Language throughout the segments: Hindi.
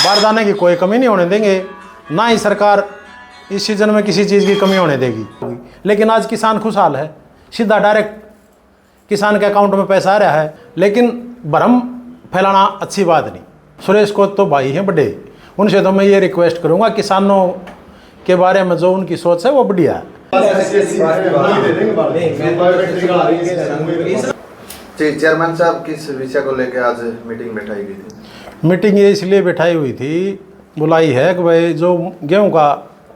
बारदाने की कोई कमी नहीं होने देंगे, ना ही सरकार इस सीजन में किसी चीज़ की कमी होने देगी। लेकिन आज किसान खुशहाल है, सीधा डायरेक्ट किसान के अकाउंट में पैसा आ रहा है। लेकिन भ्रम फैलाना अच्छी बात नहीं। सुरेश को तो भाई हैं बड़े, उनसे तो मैं ये रिक्वेस्ट करूँगा किसानों के बारे में जो उनकी सोच है वो बढ़िया है। जी चेयरमैन साहब, किस विषय को लेकर आज मीटिंग बैठाई गई थी? मीटिंग ये इसलिए बैठाई हुई थी, बुलाई है कि भाई जो गेहूं का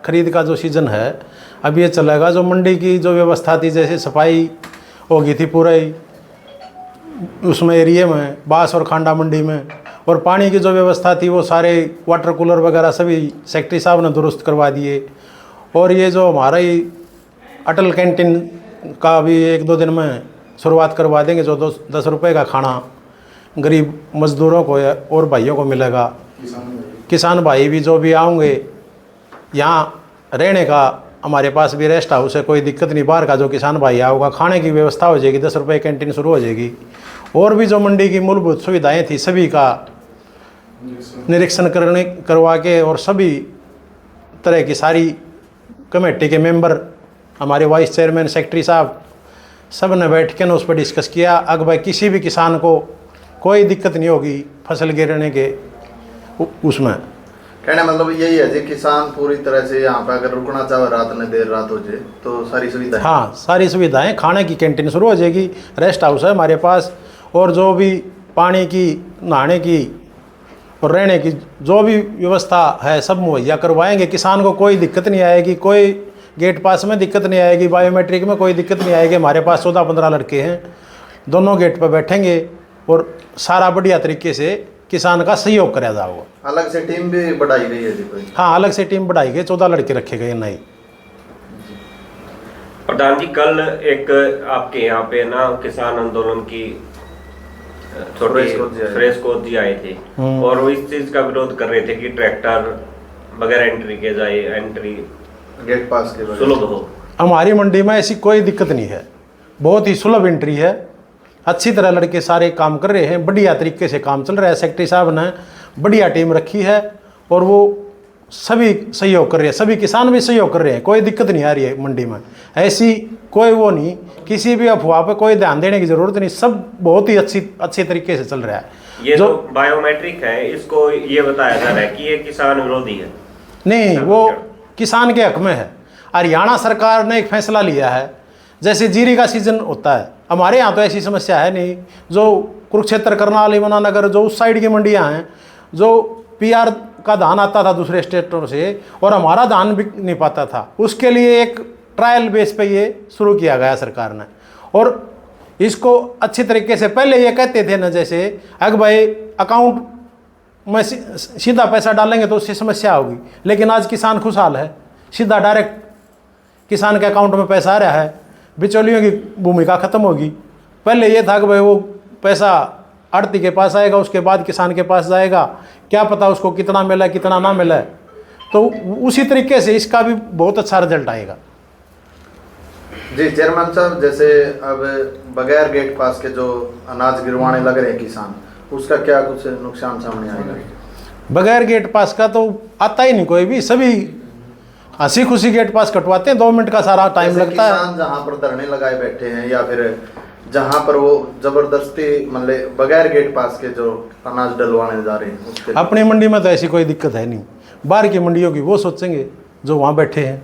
खरीद का जो सीज़न है अब ये चलेगा, जो मंडी की जो व्यवस्था थी, जैसे सफाई हो गई थी पूरे उसमें एरिया में, बांस और खांडा मंडी में, और पानी की जो व्यवस्था थी वो सारे वाटर कूलर वगैरह सभी सेक्रेटरी साहब ने दुरुस्त करवा दिए। और ये जो हमारा ही अटल कैंटीन का भी 1-2 दिन में शुरुआत करवा देंगे, जो 10 रुपये का खाना गरीब मजदूरों को और भाइयों को मिलेगा। किसान भाई भी जो भी आएंगे, यहाँ रहने का हमारे पास भी रेस्ट हाउस है, कोई दिक्कत नहीं। बाहर का जो किसान भाई आएगा, खाने की व्यवस्था हो जाएगी, 10 रुपये कैंटीन शुरू हो जाएगी। और भी जो मंडी की मूलभूत सुविधाएं थी सभी का निरीक्षण करवा के, और सभी तरह की सारी कमेटी के मेंबर, हमारे वाइस चेयरमैन, सेक्रेटरी साहब, सब ने बैठ के उस पर डिस्कस किया। अगर भाई किसी भी किसान को कोई दिक्कत नहीं होगी फसल गिरने के उसमें। कहने मतलब यही है जी, किसान पूरी तरह से यहाँ पे अगर रुकना चाहे रात में देर रात हो जाए तो सारी सुविधाएं, हाँ सारी सुविधाएं, खाने की कैंटीन शुरू हो जाएगी, रेस्ट हाउस है हमारे पास, और जो भी पानी की, नहाने की और रहने की जो भी व्यवस्था है सब मुहैया करवाएंगे। किसान को कोई दिक्कत नहीं आएगी, कोई गेट पास में दिक्कत नहीं आएगी, बायोमेट्रिक में कोई दिक्कत नहीं आएगी। हमारे पास 14-15 लड़के हैं, दोनों गेट पर बैठेंगे और सारा बढ़िया तरीके से किसान का सहयोग कराया जाएगा। अलग से टीम भी बढ़ाई गई है जी कोई? हाँ, अलग से टीम बढ़ाई गई, 14 लड़के रखे गए। नहीं प्रधान जी, कल एक आपके यहाँ पे ना किसान आंदोलन की सुरेश कोत जी आए थे और वो इस चीज का विरोध कर रहे थे कि ट्रैक्टर बगैर एंट्री के जाए, एंट्री गेट पास के सुलभ हो। हमारी मंडी में ऐसी कोई दिक्कत नहीं है, बहुत ही सुलभ एंट्री है, अच्छी तरह लड़के सारे काम कर रहे हैं, बढ़िया तरीके से काम चल रहा है। सेक्रेटरी साहब ने बढ़िया टीम रखी है और वो सभी सहयोग कर रहे हैं, सभी किसान भी सहयोग कर रहे हैं, कोई दिक्कत नहीं आ रही है मंडी में। ऐसी कोई वो नहीं, किसी भी अफवाह पे कोई ध्यान देने की जरूरत नहीं, सब बहुत ही अच्छी तरीके से चल रहा है। ये जो बायोमेट्रिक है इसको ये बताया जा रहा है कि ये किसान विरोधी है। नहीं, वो किसान के हक में है। हरियाणा सरकार ने एक फैसला लिया है, जैसे जीरी का सीजन होता है, हमारे यहाँ तो ऐसी समस्या है नहीं। जो कुरुक्षेत्र, करनाल, यमुनानगर, जो उस साइड की मंडियाँ हैं, जो पीआर का धान आता था दूसरे स्टेटों से और हमारा धान बिक नहीं पाता था, उसके लिए एक ट्रायल बेस पे ये शुरू किया गया सरकार ने। और इसको अच्छी तरीके से पहले ये कहते थे ना, जैसे अगर भाई अकाउंट में सीधा पैसा डालेंगे तो उससे समस्या होगी, लेकिन आज किसान खुशहाल है, सीधा डायरेक्ट किसान के अकाउंट में पैसा आ रहा है, बिचौलियों की भूमिका खत्म होगी। पहले ये था कि भाई वो पैसा आड़ती के पास आएगा, उसके बाद किसान के पास जाएगा, क्या पता उसको कितना मिला कितना ना मिला। तो उसी तरीके से इसका भी बहुत अच्छा रिजल्ट आएगा। जी चेयरमैन साहब, जैसे अब बगैर गेट पास के जो अनाज गिरवाने लग रहे हैं किसान, उसका क्या कुछ नुकसान सामने आएगा? बगैर गेट पास का तो आता ही नहीं कोई भी, सभी हंसी खुशी गेट पास कटवाते हैं, 2 मिनट का सारा टाइम लगता है। किसान जहाँ पर धरने लगाए बैठे हैं या फिर जहाँ पर वो जबरदस्ती मतलब बगैर गेट पास के जो अनाज डलवाने जा रहे हैं, अपनी मंडी में तो ऐसी कोई दिक्कत है नहीं। बाहर की मंडियों की वो सोचेंगे जो वहाँ बैठे हैं।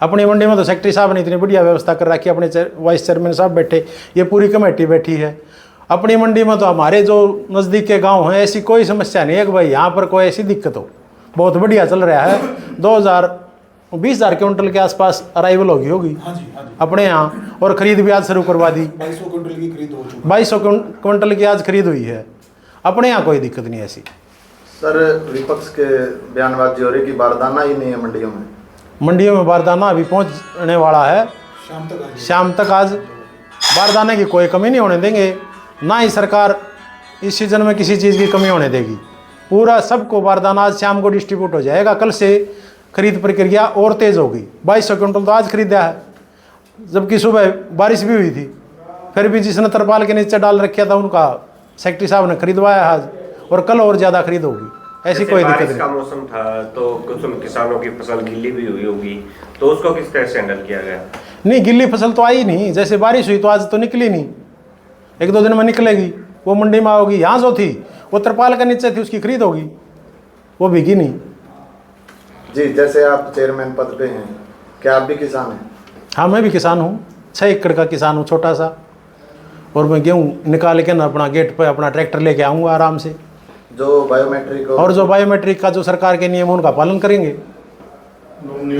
अपनी मंडी में तो सेक्रेटरी साहब ने इतनी बढ़िया व्यवस्था कर रखी है, अपने वाइस चेयरमैन साहब बैठे, ये पूरी कमेटी बैठी है। अपनी मंडी में तो हमारे जो नज़दीक के गाँव हैं ऐसी कोई समस्या नहीं है कि भाई यहाँ पर कोई ऐसी दिक्कत हो, बहुत बढ़िया चल रहा है। 20,000 क्विंटल के आसपास अराइवल होगी अपने यहाँ, और खरीद भी आज शुरू करवा दी। 2200 क्विंटल की खरीद हो चुकी है। 2200 क्विंटल की आज खरीद हुई है, अपने यहाँ कोई दिक्कत नहीं ऐसी। सर, विपक्ष के बयानबाजी हो रही कि बारदाना ही नहीं है मंडियों में। मंडियों में बारदाना अभी पहुँचने वाला है, शाम तक आज बारदाने की कोई कमी नहीं होने देंगे, ना ही सरकार इस सीज़न में किसी चीज़ की कमी होने देगी। पूरा सबको बारदाना आज शाम को डिस्ट्रीब्यूट हो जाएगा। कल से खरीद प्रक्रिया और तेज़ होगी। 2200 क्विंटल तो आज खरीदा है, जबकि सुबह बारिश भी हुई थी, फिर भी जिसने तरपाल के नीचे डाल रखा था उनका सेक्रेटरी साहब ने खरीदवाया आज, और कल और ज़्यादा खरीद होगी। ऐसी जैसे कोई दिक्कत बारिश नहीं। का मौसम था तो कुछ उन किसानों की फसल गीली भी हुई होगी, तो उसको किस तरह से हैंडल किया गया? नहीं, गिल्ली फसल तो आई नहीं, जैसे बारिश हुई तो आज तो निकली नहीं, 1-2 दिन में निकलेगी, वो मंडी में आओगी। यहाँ जो थी वो तिरपाल के नीचे थी, उसकी खरीद होगी, वो भीगी नहीं। जी, जैसे आप चेयरमैन पद पे हैं, क्या आप भी किसान हैं? हाँ, मैं भी किसान हूँ, 6 एकड़ का किसान हूँ, छोटा सा। और मैं गेहूँ निकाल के ना अपना गेट पे अपना ट्रैक्टर लेके आऊँगा आराम से। जो बायोमेट्रिक और जो बायोमेट्रिक का जो सरकार के नियम है उनका पालन करेंगे,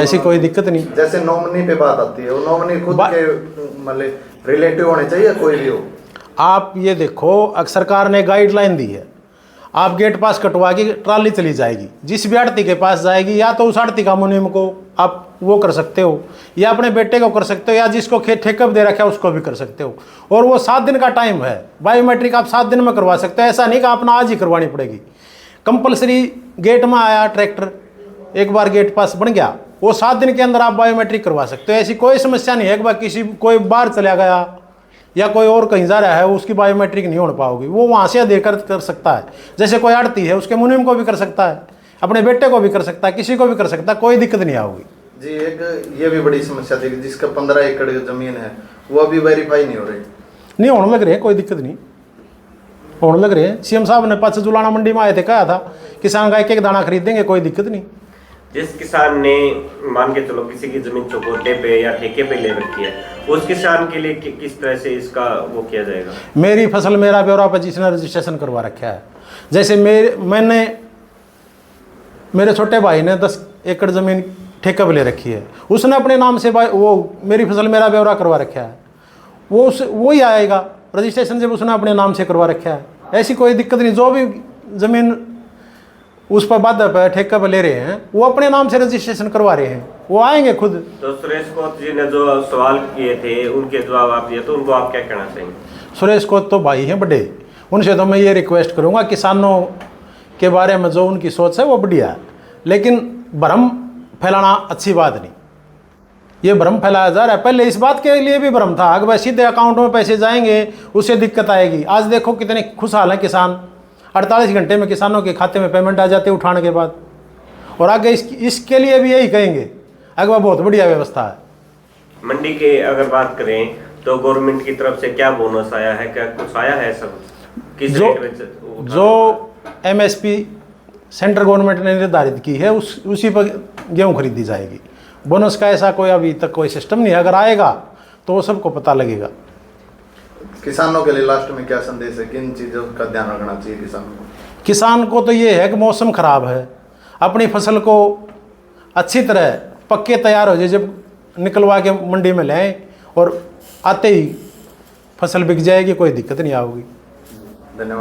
ऐसी कोई दिक्कत नहीं। जैसे नॉमिनी पे बात आती है, वो नॉमिनी खुद के मतलब रिलेटिव होने चाहिए, कोई भी हो। आप ये देखो, अगर सरकार ने गाइडलाइन दी है, आप गेट पास कटवा के ट्राली चली जाएगी, जिस भी आड़ती के पास जाएगी, या तो उस आड़ती का मुनीम को आप वो कर सकते हो, या अपने बेटे को कर सकते हो, या जिसको ठेका दे रखा है उसको भी कर सकते हो। और वो 7 दिन का टाइम है, बायोमेट्रिक आप 7 दिन में करवा सकते हो। ऐसा नहीं कि अपना आज ही करवानी पड़ेगी। कंपलसरी गेट में आया ट्रैक्टर, एक बार गेट पास बन गया, वो 7 दिन के अंदर आप बायोमेट्रिक करवा सकते हो। ऐसी कोई समस्या नहीं है कि किसी कोई बाहर चला गया या कोई और कहीं जा रहा है, उसकी बायोमेट्रिक नहीं हो पाओगी। वो वहाँ से देकर कर सकता है, जैसे कोई आड़ती है उसके मुनीम को भी कर सकता है, अपने बेटे को भी कर सकता है, किसी को भी कर सकता है, कोई दिक्कत नहीं आओगी। जी, एक ये भी बड़ी समस्या थी कि जिसका 15 एकड़ जमीन है वो अभी वेरीफाई नहीं हो रही। नहीं होने लग रहे हैं, कोई दिक्कत नहीं, होने लग रहे हैं। सीएम साहब ने 5 जुलाना मंडी में आए थे, कहा था किसान का 1-1 दाना खरीद देंगे, कोई दिक्कत नहीं। जिस किसान ने मान के चलो किसी की जमीन चौकोटे पे या ठेके पे ले रखी है, उस किसान के लिए किस तरह से इसका वो किया जाएगा? मेरी फसल मेरा ब्यौरा पर जिसने रजिस्ट्रेशन करवा रखा है, जैसे मेरे छोटे भाई ने 10 एकड़ ज़मीन ठेके पर ले रखी है, उसने अपने नाम से वो मेरी फसल मेरा ब्यौरा करवा रखा है, वो ही आएगा रजिस्ट्रेशन जब उसने अपने नाम से करवा रखा है। ऐसी कोई दिक्कत नहीं। जो भी ज़मीन उस पर बाधा पर ठेका पर ले रहे हैं, वो अपने नाम से रजिस्ट्रेशन करवा रहे हैं, वो आएंगे खुद। तो सुरेश कोत जी ने जो सवाल किए थे उनके जवाब आप दिए, तो उनको आप क्या कहना चाहेंगे? सुरेश कोत तो भाई हैं बड़े, उनसे तो मैं ये रिक्वेस्ट करूँगा, किसानों के बारे में जो उनकी सोच है वो बढ़िया है, लेकिन भ्रम फैलाना अच्छी बात नहीं। ये भ्रम फैलाया जा रहा है, पहले इस बात के लिए भी भ्रम था, अगर सीधे अकाउंट में पैसे जाएंगे उससे दिक्कत आएगी। आज देखो कितने खुशहाल हैं किसान, 48 घंटे में किसानों के खाते में पेमेंट आ जाती है उठाने के बाद। और आगे इसके लिए भी यही कहेंगे, अगवा बहुत बढ़िया व्यवस्था है। मंडी के अगर बात करें तो गवर्नमेंट की तरफ से क्या बोनस आया है, क्या कुछ आया है? सब किस रेट में जो MSP सेंट्रल गवर्नमेंट ने निर्धारित की है उसी पर गेहूँ खरीदी जाएगी। बोनस का ऐसा कोई अभी तक कोई सिस्टम नहीं है, अगर आएगा तो वो सबको पता लगेगा। किसानों के लिए लास्ट में क्या संदेश है, किन चीज़ों का ध्यान रखना चाहिए किसानों को? किसान को तो ये है कि मौसम ख़राब है, अपनी फसल को अच्छी तरह पक्के तैयार हो जाए, जब निकलवा के मंडी में लें और आते ही फसल बिक जाएगी, कोई दिक्कत नहीं आओगी। धन्यवाद।